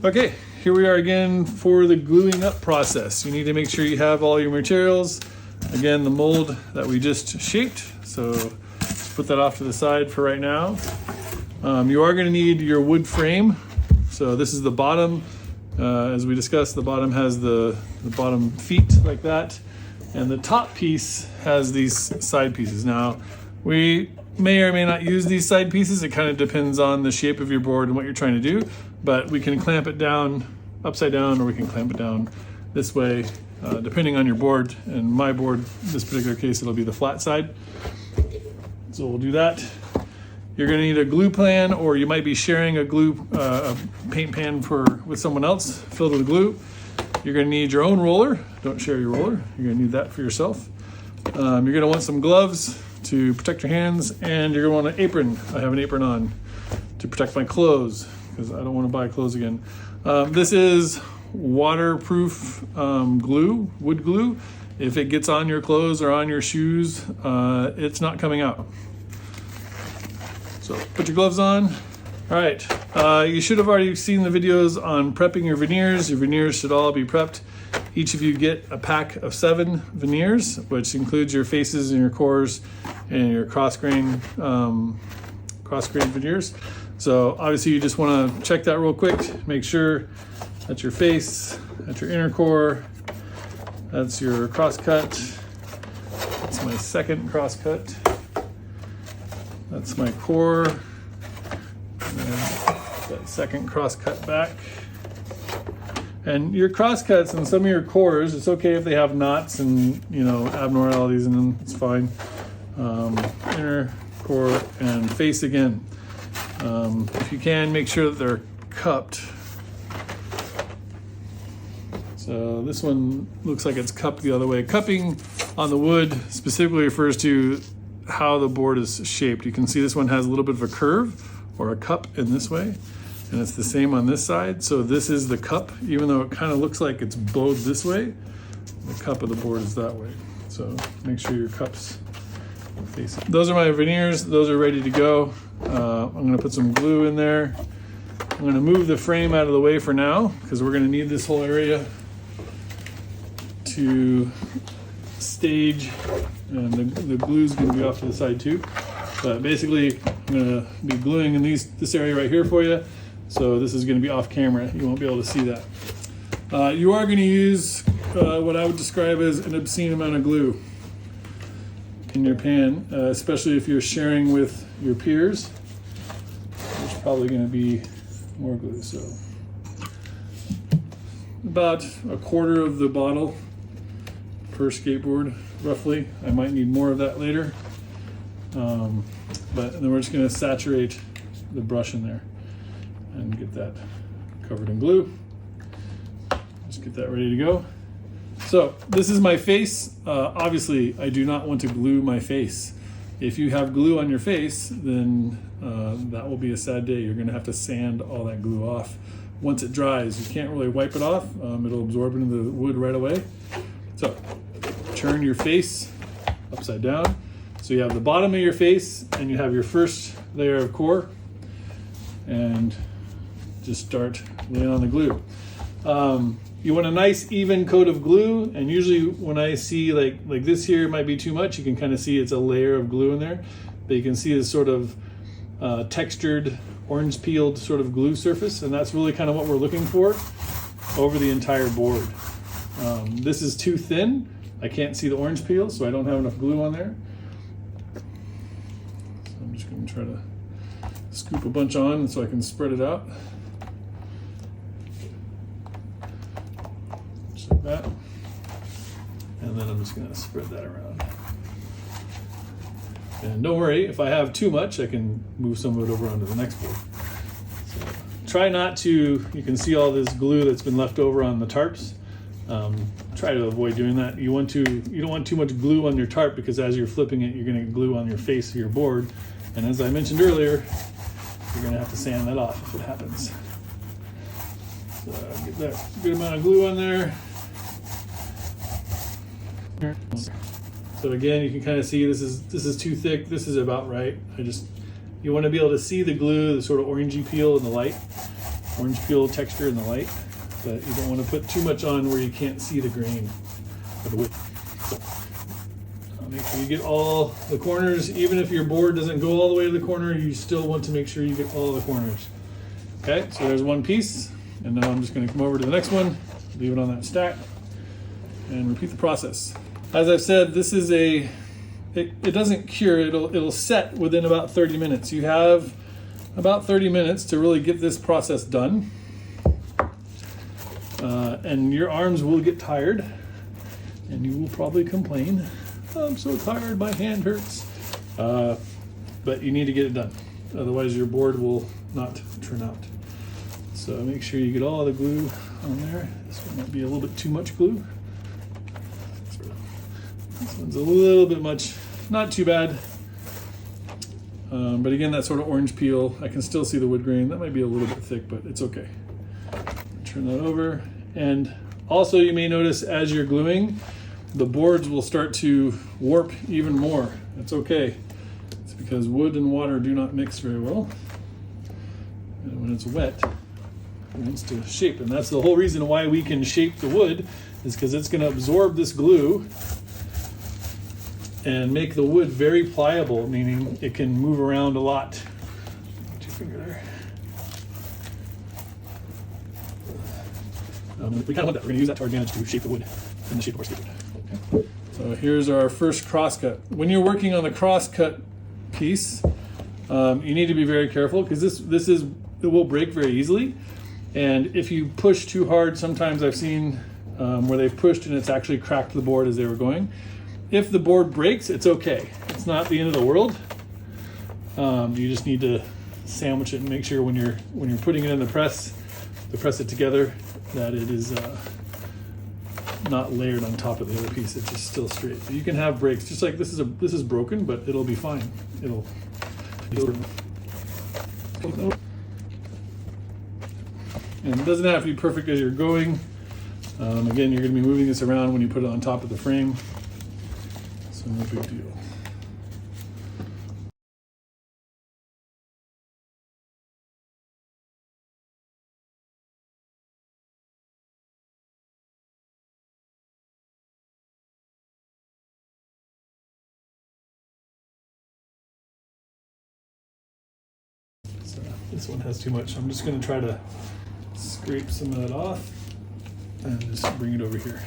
Okay, here we are again for the gluing up process. You need to make sure you have all your materials. Again, the mold that we just shaped, so put that off to the side for right now. You are going to need your wood frame. So this is the bottom. As we discussed, the bottom has the bottom feet like that, and the top piece has these side pieces. Now, we may or may not use these side pieces. It kind of depends on the shape of your board and what you're trying to do, but we can clamp it down upside down, or we can clamp it down this way, depending on your board. And my board, this particular case, it'll be the flat side. So we'll do that. You're going to need a glue pan, or you might be sharing a paint pan with someone else filled with glue. You're going to need your own roller. Don't share your roller. You're going to need that for yourself. You're going to want some gloves to protect your hands, and you're going to want an apron. I have an apron on to protect my clothes because I don't want to buy clothes again. This is waterproof glue, wood glue. If it gets on your clothes or on your shoes, it's not coming out. So put your gloves on. All right, you should have already seen the videos on prepping your veneers. Your veneers should all be prepped. Each of you get a pack of 7 veneers, which includes your faces and your cores and your cross-grain veneers. So obviously you just want to check that real quick. Make sure that's your face, that's your inner core, that's your cross-cut. That's my second cross-cut. That's my core. And that second cross-cut back. And your cross-cuts and some of your cores, it's okay if they have knots and abnormalities in them, it's fine. Inner core and face again. If you can, make sure that they're cupped. So this one looks like it's cupped the other way. Cupping on the wood specifically refers to how the board is shaped. You can see this one has a little bit of a curve or a cup in this way, and it's the same on this side. So this is the cup, even though it kind of looks like it's bowed this way, the cup of the board is that way. So make sure your cups are facing. Those are my veneers. Those are ready to go. I'm going to put some glue in there. I'm going to move the frame out of the way for now because we're going to need this whole area to stage, and the glue is going to be off to the side too. But basically, I'm going to be gluing in this area right here for you. So this is going to be off camera. You won't be able to see that. You are going to use what I would describe as an obscene amount of glue in your pan, especially if you're sharing with your peers. There's probably going to be more glue. So about a quarter of the bottle per skateboard, roughly. I might need more of that later. But then we're just going to saturate the brush in there and get that covered in glue. Just get that ready to go. So this is my face. Obviously, I do not want to glue my face. If you have glue on your face, then that will be a sad day. You're going to have to sand all that glue off. Once it dries, you can't really wipe it off. It'll absorb into the wood right away. So turn your face upside down. So you have the bottom of your face and you have your first layer of core, and just start laying on the glue. You want a nice even coat of glue, and usually when I see like this here might be too much, you can kind of see it's a layer of glue in there, but you can see this sort of textured orange peeled sort of glue surface, and that's really kind of what we're looking for over the entire board. This is too thin. I can't see the orange peel, so I don't have enough glue on there. So I'm just going to try to scoop a bunch on so I can spread it out. Just like that. And then I'm just going to spread that around. And don't worry, if I have too much, I can move some of it over onto the next board. So try not to, you can see all this glue that's been left over on the tarps. Try to avoid doing that. You don't want too much glue on your tarp, because as you're flipping it, you're going to glue on your face of your board. And as I mentioned earlier, you're going to have to sand that off if it happens. So get that good amount of glue on there. So again, you can kind of see this is too thick. This is about right. You want to be able to see the glue, the sort of orangey peel in the light. orange peel texture in the light, but you don't want to put too much on where you can't see the grain of the wood. So, make sure you get all the corners. Even if your board doesn't go all the way to the corner, you still want to make sure you get all the corners. Okay, so there's one piece, and now I'm just going to come over to the next one, leave it on that stack, and repeat the process. As I've said, this is it doesn't cure, it'll set within about 30 minutes. You have about 30 minutes to really get this process done. And your arms will get tired, and you will probably complain, I'm so tired, my hand hurts. But you need to get it done. Otherwise your board will not turn out. So make sure you get all the glue on there. This one might be a little bit too much glue. This one's a little bit much, not too bad. But again, that sort of orange peel, I can still see the wood grain. That might be a little bit thick, but it's okay. Turn that over. And also you may notice as you're gluing, the boards will start to warp even more. That's okay. It's because wood and water do not mix very well. And when it's wet, it wants to shape. And that's the whole reason why we can shape the wood, is because it's going to absorb this glue and make the wood very pliable, meaning it can move around a lot. Put your finger there. We kind of want that. We're going to use that to our advantage to shape the wood in the shape of our skateboard. Okay. So here's our first crosscut. When you're working on the crosscut piece, you need to be very careful, because it will break very easily. And if you push too hard, sometimes I've seen where they've pushed and it's actually cracked the board as they were going. If the board breaks, it's okay. It's not the end of the world. You just need to sandwich it and make sure when you're putting it in the press, to press it together, that it is not layered on top of the other piece. It's just still straight. So you can have breaks, just like this is broken, but it'll be fine. It'll and it doesn't have to be perfect as you're going. Again, you're going to be moving this around when you put it on top of the frame, so no big deal. So this one has too much. I'm just going to try to scrape some of that off and just bring it over here.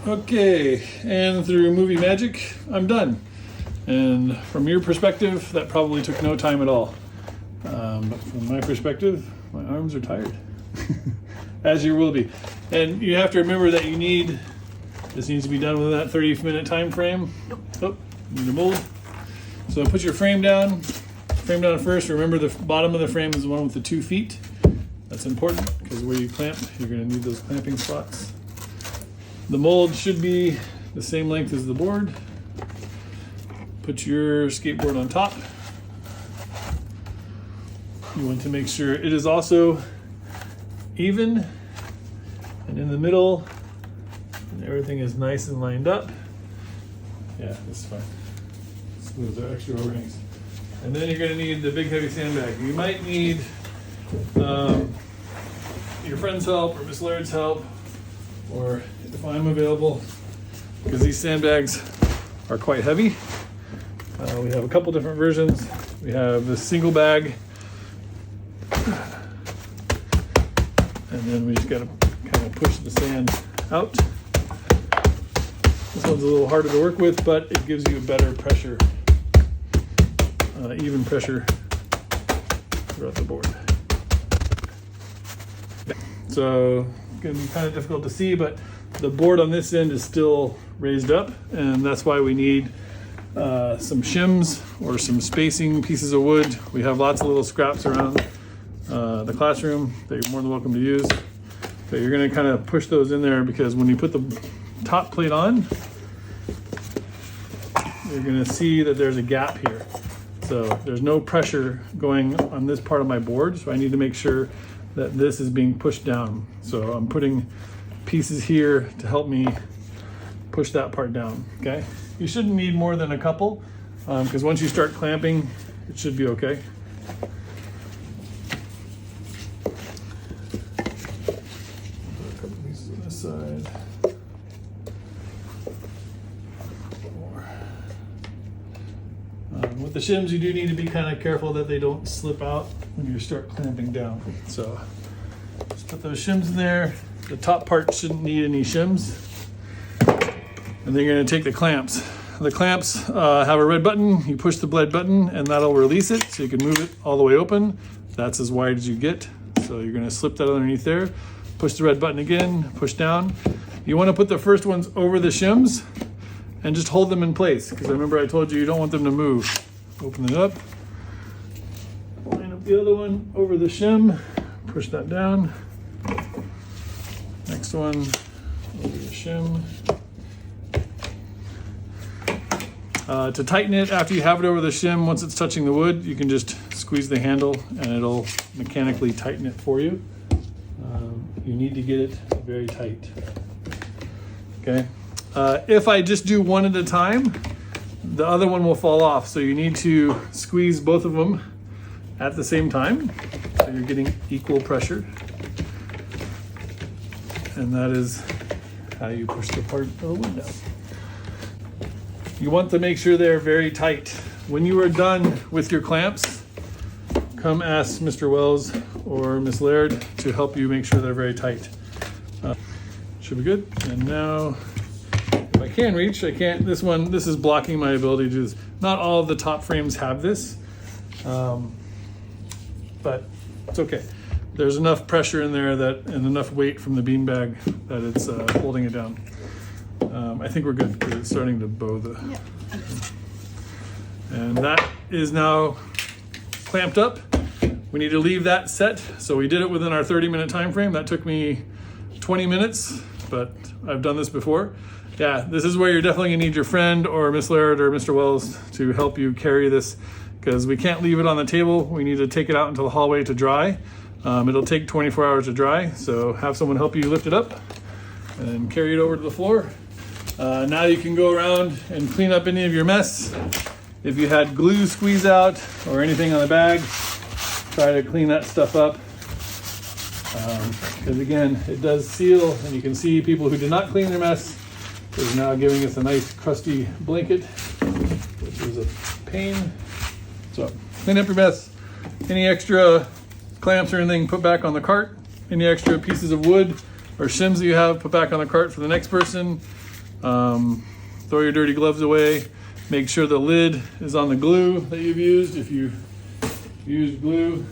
Okay, and through movie magic, I'm done. And from your perspective, that probably took no time at all. But from my perspective, my arms are tired, as you will be. And you have to remember that this needs to be done within that 30-minute time frame. Oh, you need a mold. So put your frame down first. Remember the bottom of the frame is the one with the 2 feet. That's important because where you clamp, you're going to need those clamping spots. The mold should be the same length as the board. Put your skateboard on top. You want to make sure it is also even and in the middle, and everything is nice and lined up. Yeah, that's fine. Smooth the extra overhangs. And then you're going to need the big heavy sandbag. You might need your friend's help or Miss Laird's help, or if I'm available, because these sandbags are quite heavy. We have a couple different versions. We have the single bag, and then we just got to kind of push the sand out. This one's a little harder to work with, but it gives you a better pressure, even pressure throughout the board. So it's going to be kind of difficult to see, but the board on this end is still raised up, and that's why we need some shims or some spacing pieces of wood. We have lots of little scraps around the classroom that you're more than welcome to use. But you're going to kind of push those in there, because when you put the top plate on, you're going to see that there's a gap here. So there's no pressure going on this part of my board, so I need to make sure that this is being pushed down. So I'm putting pieces here to help me push that part down, okay? You shouldn't need more than a couple, because once you start clamping, it should be okay. Put a couple pieces on this side. With the shims, you do need to be kind of careful that they don't slip out when you start clamping down. So just put those shims in there. The top part shouldn't need any shims. And then you're going to take the clamps. The clamps have a red button. You push the red button and that'll release it, so you can move it all the way open. That's as wide as you get. So you're going to slip that underneath there. Push the red button again, push down. You want to put the first ones over the shims and just hold them in place, because remember I told you don't want them to move. Open it up. Line up the other one over the shim. Push that down. Next one over the shim. To tighten it after you have it over the shim, once it's touching the wood, you can just squeeze the handle and it'll mechanically tighten it for you. You need to get it very tight. Okay. If I just do one at a time, the other one will fall off. So you need to squeeze both of them at the same time, so you're getting equal pressure. And that is how you push the part of the wood down. You want to make sure they're very tight. When you are done with your clamps, come ask Mr. Wells or Miss Laird to help you make sure they're very tight. Should be good. And now, if I can reach, I can't. This is blocking my ability to do this. Not all of the top frames have this, but it's okay. There's enough pressure in there and enough weight from the beanbag that it's holding it down. I think we're good, because it's starting to bow the... Yeah. And that is now clamped up. We need to leave that set. So we did it within our 30-minute time frame. That took me 20 minutes, but I've done this before. Yeah, this is where you're definitely gonna need your friend or Miss Laird or Mr. Wells to help you carry this, because we can't leave it on the table. We need to take it out into the hallway to dry. It'll take 24 hours to dry, so have someone help you lift it up and carry it over to the floor. Now you can go around and clean up any of your mess. If you had glue squeeze out or anything on the bag, try to clean that stuff up. Because again, it does seal, and you can see people who did not clean their mess is now giving us a nice crusty blanket, which is a pain. So clean up your mess. Any extra clamps or anything, put back on the cart. Any extra pieces of wood or shims that you have, put back on the cart for the next person. Throw your dirty gloves away. Make sure the lid is on the glue that you've used. If you used glue,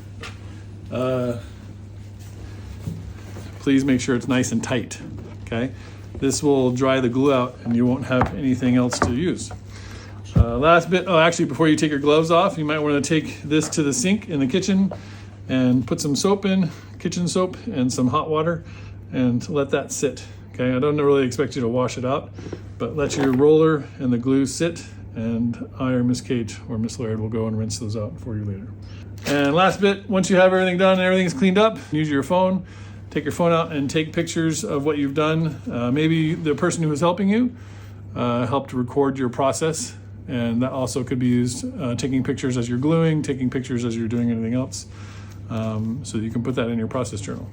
please make sure it's nice and tight, okay? This will dry the glue out and you won't have anything else to use. Last bit, actually before you take your gloves off, you might want to take this to the sink in the kitchen and put some soap in, kitchen soap, and some hot water, and let that sit. Okay, I don't really expect you to wash it out, but let your roller and the glue sit, and I or Miss Kate or Miss Laird will go and rinse those out for you later. And last bit, once you have everything done and everything's cleaned up, use your phone. Take your phone out and take pictures of what you've done. Maybe the person who was helping you helped record your process, and that also could be used, taking pictures as you're gluing, taking pictures as you're doing anything else, so you can put that in your process journal.